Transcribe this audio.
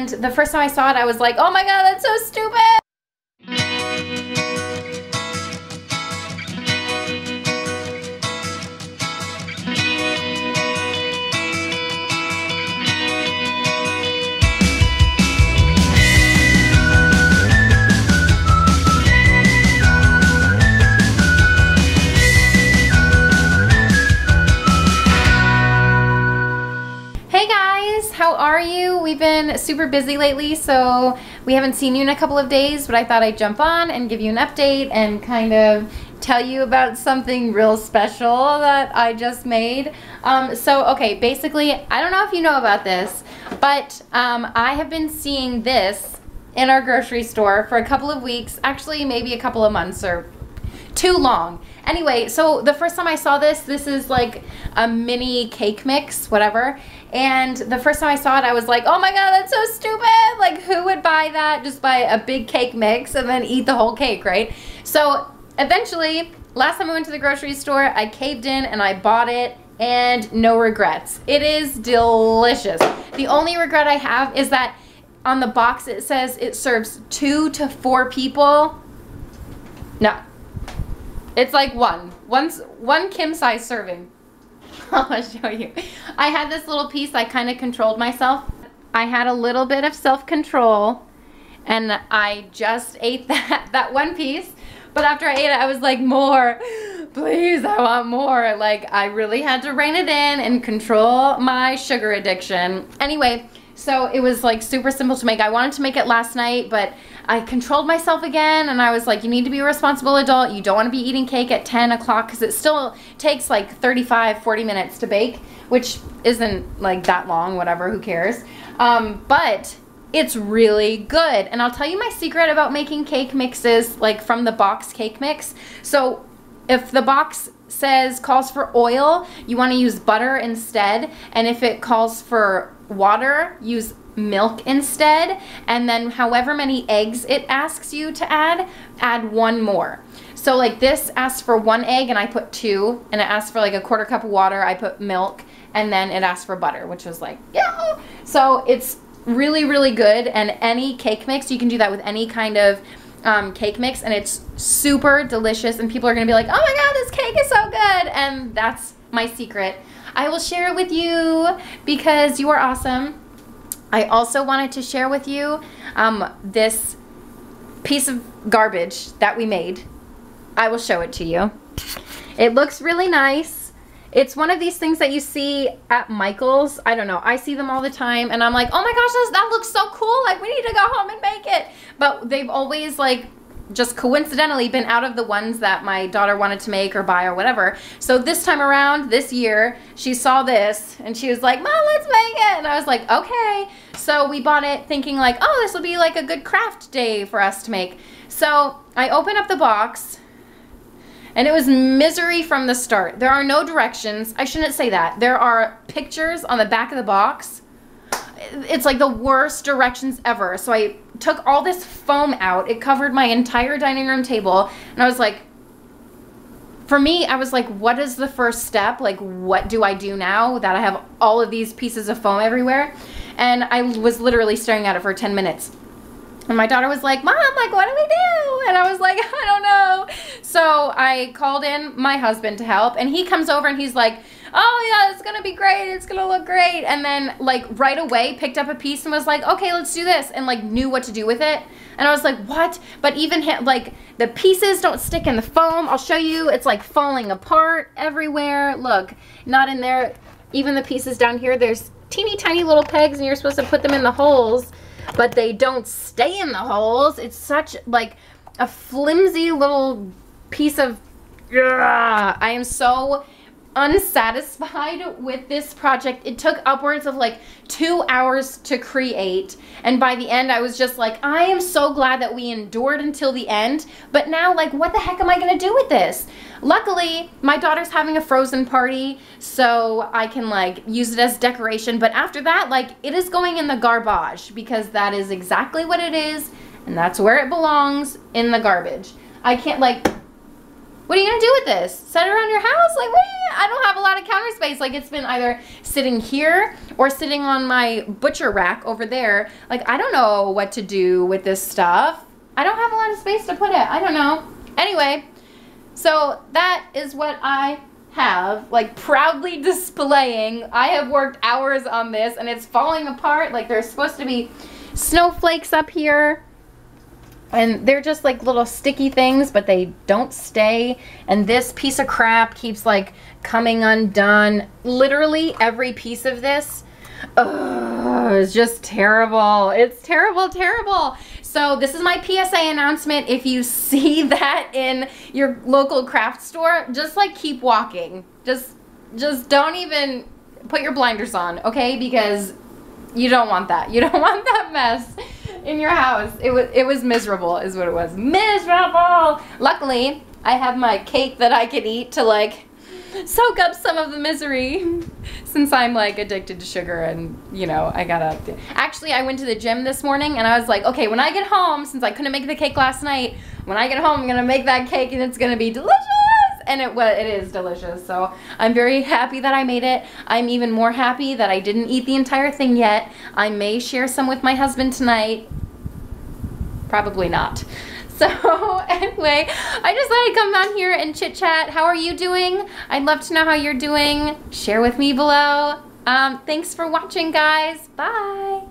And the first time I saw it, I was like, oh my god, that's so stupid! How are you? We've been super busy lately, so we haven't seen you in a couple of days, but I thought I'd jump on and give you an update and kind of tell you about something real special that I just made. Okay, basically, I don't know if you know about this, but I have been seeing this in our grocery store for a couple of weeks, actually maybe a couple of months or too long. Anyway, so the first time I saw this is like a mini cake mix, whatever. And the first time I saw it, I was like, oh my god, that's so stupid. Like, who would buy that? Just buy a big cake mix and then eat the whole cake, right? So eventually, last time I went to the grocery store, I caved in and I bought it, and no regrets. It is delicious. The only regret I have is that on the box it says it serves 2 to 4 people. No. It's like one Kim size serving. I'll show you. I had this little piece. I kind of controlled myself. I had a little bit of self-control, and I just ate that one piece. But after I ate it, I was like, more. Please, I want more. Like, I really had to rein it in and control my sugar addiction. Anyway, so it was like super simple to make. I wanted to make it last night, but I controlled myself again, and I was like, you need to be a responsible adult. You don't want to be eating cake at 10 o'clock because it still takes like 35, 40 minutes to bake, which isn't like that long, whatever, who cares. But it's really good. And I'll tell you my secret about making cake mixes, like from the box cake mix. So if the box calls for oil, you want to use butter instead. And if it calls for water, use milk instead. And then however many eggs it asks you to add 1 more. So like this asks for 1 egg and I put 2, and it asks for like a 1/4 cup of water, I put milk, and then it asks for butter, which was like, yeah. So it's really, really good. And any cake mix, you can do that with any kind of cake mix, and it's super delicious, and people are gonna be like, oh my god, this cake is so good. And that's my secret. I will share it with you because you are awesome. I also wanted to share with you this piece of garbage that we made. I will show it to you. It looks really nice. It's one of these things that you see at Michael's. I don't know. I see them all the time, and I'm like, oh my gosh, that looks so cool. Like, we need to go home and make it. But they've always, like, just coincidentally been out of the ones that my daughter wanted to make or buy or whatever. So this time around, this year, she saw this and she was like, Mom, let's make it. And I was like, okay. So we bought it thinking like, oh, this will be like a good craft day for us to make. So I opened up the box, and it was misery from the start. There are no directions. I shouldn't say that. There are pictures on the back of the box. It's like the worst directions ever. So I took all this foam out. It covered my entire dining room table. And I was like, for me, I was like, what is the first step? Like, what do I do now that I have all of these pieces of foam everywhere? And I was literally staring at it for 10 minutes. And my daughter was like, Mom, like, what do we do? And I was like, I don't know. So I called in my husband to help, and he comes over and he's like, oh yeah, it's gonna be great, it's gonna look great. And then like right away picked up a piece and was like, okay, let's do this, and like knew what to do with it. And I was like, what? But even like the pieces don't stick in the foam. I'll show you. It's like falling apart everywhere. Look, not in there. Even the pieces down here, there's teeny tiny little pegs, and you're supposed to put them in the holes, but they don't stay in the holes. It's such like a flimsy little piece of, I am so unsatisfied with this project. It took upwards of like 2 hours to create, and by the end I was just like, I am so glad that we endured until the end, but now like what the heck am I gonna do with this? Luckily my daughter's having a frozen party, so I can like use it as decoration, but after that, like, it is going in the garbage, because that is exactly what it is, and that's where it belongs, in the garbage. I can't, like, What are you gonna do with this? Set it around your house? Like, what? I don't have a lot of counter space. Like, it's been either sitting here or sitting on my butcher rack over there. Like, I don't know what to do with this stuff. I don't have a lot of space to put it. I don't know. Anyway, so that is what I have, like, proudly displaying. I have worked hours on this and it's falling apart. Like, there's supposed to be snowflakes up here. And they're just like little sticky things, but they don't stay. And this piece of crap keeps like coming undone. Literally every piece of this is just terrible. It's terrible, terrible. So this is my PSA announcement. If you see that in your local craft store, just like keep walking. Just don't even put your blinders on, okay? Because you don't want that. You don't want that mess in your house. It was miserable is what it was. Miserable! Luckily, I have my cake that I can eat to like soak up some of the misery since I'm like addicted to sugar and you know, I gotta. Actually, I went to the gym this morning and I was like, okay, when I get home, since I couldn't make the cake last night, when I get home, I'm gonna make that cake and it's gonna be delicious. And it is delicious, so I'm very happy that I made it. I'm even more happy that I didn't eat the entire thing yet. I may share some with my husband tonight. Probably not. So anyway, I just thought I'd come down here and chit chat. How are you doing? I'd love to know how you're doing. Share with me below. Thanks for watching, guys. Bye.